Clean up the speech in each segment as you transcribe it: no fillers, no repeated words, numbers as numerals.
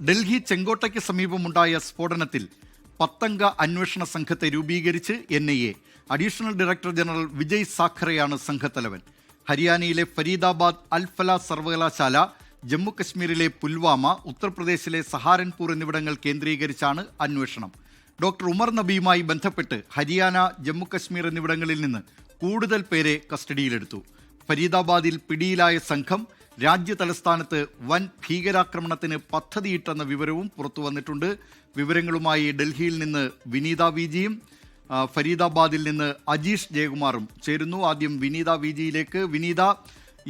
ഡൽഹി ചെങ്കോട്ടയ്ക്ക് സമീപമുണ്ടായ സ്ഫോടനത്തിൽ 10 അംഗ അന്വേഷണ സംഘത്തെ രൂപീകരിച്ച് NIA. Additional director general Vijay സാഖറെയാണ് സംഘത്തലവൻ. ഹരിയാനയിലെ ഫരീദാബാദ് അൽഫല സർവകലാശാല, ജമ്മു കശ്മീരിലെ പുൽവാമ, ഉത്തർപ്രദേശിലെ സഹാരൻപൂർ എന്നിവിടങ്ങൾ കേന്ദ്രീകരിച്ചാണ് അന്വേഷണം. ഡോക്ടർ ഉമർ നബിയുമായി ബന്ധപ്പെട്ട് ഹരിയാന, ജമ്മു കശ്മീർ എന്നിവിടങ്ങളിൽ നിന്ന് കൂടുതൽ പേരെ കസ്റ്റഡിയിലെടുത്തു. ഫരീദാബാദിൽ പിടിയിലായ സംഘം രാജ്യ തലസ്ഥാനത്ത് വൻ ഭീകരാക്രമണത്തിന് പദ്ധതിയിട്ടെന്ന വിവരവും പുറത്തു വന്നിട്ടുണ്ട്. വിവരങ്ങളുമായി ഡൽഹിയിൽ നിന്ന് വിനീത വിജിയും ഫരീദാബാദിൽ നിന്ന് അജീഷ് ജയകുമാറും ചേരുന്നു. ആദ്യം വിനീത വിജിയിലേക്ക്. വിനീത,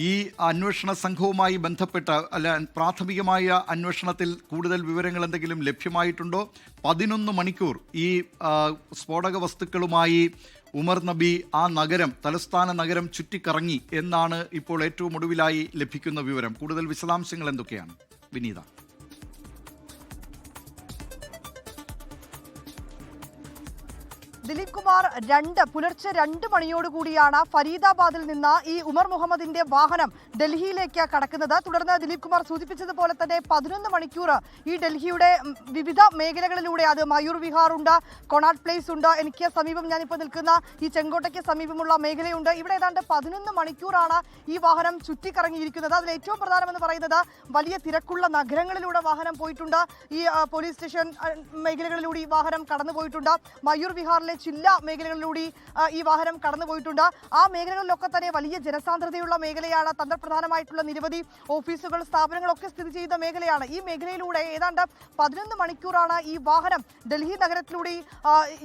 ഈ അന്വേഷണ സംഘവുമായി ബന്ധപ്പെട്ട പ്രാഥമികമായ അന്വേഷണത്തിൽ കൂടുതൽ വിവരങ്ങൾ എന്തെങ്കിലും ലഭ്യമായിട്ടുണ്ടോ? 11 മണിക്കൂർ ഈ സ്ഫോടക വസ്തുക്കളുമായി ഉമർ നബി ആ നഗരം, തലസ്ഥാന നഗരം ചുറ്റിക്കറങ്ങി എന്നാണ് ഇപ്പോൾ ഏറ്റവും ഒടുവിലായി ലഭിക്കുന്ന വിവരം. കൂടുതൽ വിശദാംശങ്ങൾ എന്തൊക്കെയാണ് വിനീത? ദിലീപ് കുമാർ, പുലർച്ചെ 2 മണിയോടുകൂടിയാണ് ഫരീദാബാദിൽ നിന്ന് ഈ ഉമർ മുഹമ്മദിന്റെ വാഹനം ഡൽഹിയിലേക്ക് കടക്കുന്നത്. തുടർന്ന് ദിലീപ് കുമാർ സൂചിപ്പിച്ചതുപോലെ തന്നെ 11 മണിക്കൂർ ഈ ഡൽഹിയുടെ വിവിധ മേഖലകളിലൂടെ, അത് മയൂർ വിഹാർ ഉണ്ട്, കൊണാട്ട് പ്ലേസ് ഉണ്ട്, എനിക്ക് സമീപം ഞാനിപ്പോൾ നിൽക്കുന്ന ഈ ചെങ്കോട്ടയ്ക്ക് സമീപമുള്ള മേഖലയുണ്ട്. ഇവിടെ ഏതാണ്ട് 11 മണിക്കൂറാണ് ഈ വാഹനം ചുറ്റിക്കറങ്ങിയിരിക്കുന്നത്. അതിൽ ഏറ്റവും പ്രധാനമെന്ന് പറയുന്നത് വലിയ തിരക്കുള്ള നഗരങ്ങളിലൂടെ വാഹനം പോയിട്ടുണ്ട്. ഈ പോലീസ് സ്റ്റേഷൻ മേഖലകളിലൂടെ ഈ വാഹനം കടന്നുപോയിട്ടുണ്ട്. മയൂർ വിഹാറിലെ ചില മേഖലകളിലൂടെ ഈ വാഹനം കടന്നുപോയിട്ടുണ്ട്. ആ മേഖലകളിലൊക്കെ തന്നെ വലിയ ജനസാന്ദ്രതയുള്ള മേഖലയാണ്. തന്ത്രപ്രധാനമായിട്ടുള്ള നിരവധി ഓഫീസുകൾ, സ്ഥാപനങ്ങളൊക്കെ സ്ഥിതി ചെയ്യുന്ന മേഖലയാണ്. ഈ മേഖലയിലൂടെ ഏതാണ്ട് 11 മണിക്കൂറാണ് ഈ വാഹനം ഡൽഹി നഗരത്തിലൂടെ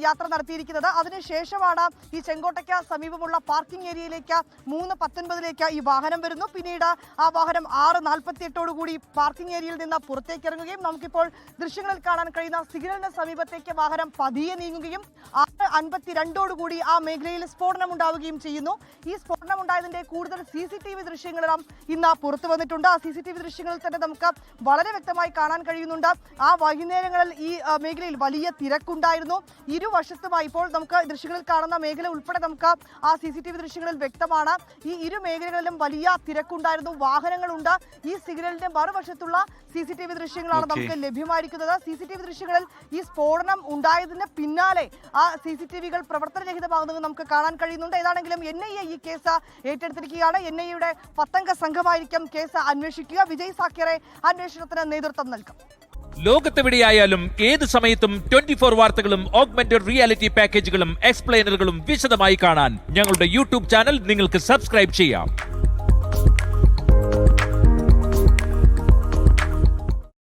യാത്ര നടത്തിയിരിക്കുന്നത്. അതിനുശേഷമാണ് ഈ ചെങ്കോട്ടയ്ക്ക് സമീപമുള്ള പാർക്കിംഗ് ഏരിയയിലേക്ക് 3:19 ഈ വാഹനം വരുന്നു. പിന്നീട് ആ വാഹനം 6:48 പാർക്കിംഗ് ഏരിയയിൽ നിന്ന് പുറത്തേക്ക് ഇറങ്ങുകയും നമുക്കിപ്പോൾ ദൃശ്യങ്ങളിൽ കാണാൻ കഴിയുന്ന സിഗ്നലിന് സമീപത്തേക്ക് വാഹനം പതിയെ നീങ്ങുകയും 6:52 ആ മേഖലയിൽ സ്ഫോടനം ഉണ്ടാവുകയും ചെയ്യുന്നു. ഈ സ്ഫോടനം ഉണ്ടായതിന്റെ കൂടുതൽ CCTV ദൃശ്യങ്ങളും ഇന്ന് പുറത്തു വന്നിട്ടുണ്ട്. ആ CCTV ദൃശ്യങ്ങളിൽ തന്നെ നമുക്ക് വളരെ വ്യക്തമായി കാണാൻ കഴിയുന്നുണ്ട്. ആ വൈകുന്നേരങ്ങളിൽ ഈ മേഖലയിൽ വലിയ തിരക്കുണ്ടായിരുന്നു. ഇരുവശത്തുമായി ഇപ്പോൾ നമുക്ക് ദൃശ്യങ്ങളിൽ കാണുന്ന മേഖല ഉൾപ്പെടെ നമുക്ക് ആ CCTV ദൃശ്യങ്ങളിൽ വ്യക്തമാണ്. ഈ ഇരു മേഖലകളിലും വലിയ തിരക്കുണ്ടായിരുന്നു, വാഹനങ്ങളുണ്ട്. ഈ സിഗ്നലിന്റെ മറുവശത്തുള്ള CCTV ദൃശ്യങ്ങളാണ് നമുക്ക് ലഭ്യമായിരിക്കുന്നത്. CCTV ദൃശ്യങ്ങളിൽ ഈ സ്ഫോടനം ഉണ്ടായതിന് പിന്നാലെ ആ CCTVകൾ പ്രവർത്തനരഹിതമാകുന്നത് നമുക്ക് കാണാൻ കഴിയുന്നുണ്ട്. ഏതാണെങ്കിലും NIA ഈ കേസ് ഏറ്റെടുത്തിരിക്കുകയാണ്. NIAയുടെ 10 അംഗ സംഘമായിരിക്കും കേസ് അന്വേഷിക്കുക. വിജയ് സാഖറെ അന്വേഷണത്തിന് നേതൃത്വം നൽകും. ലോകത്തെവിടെയായാലും ഏത് സമയത്തും 24 വാർത്തകളും ഓഗ്മെന്റഡ് റിയാലിറ്റി പാക്കേജുകളും എക്സ്പ്ലെയിനറുകളും വിശദമായി കാണാൻ ഞങ്ങളുടെ YouTube ചാനൽ നിങ്ങൾക്ക് സബ്സ്ക്രൈബ് ചെയ്യാം.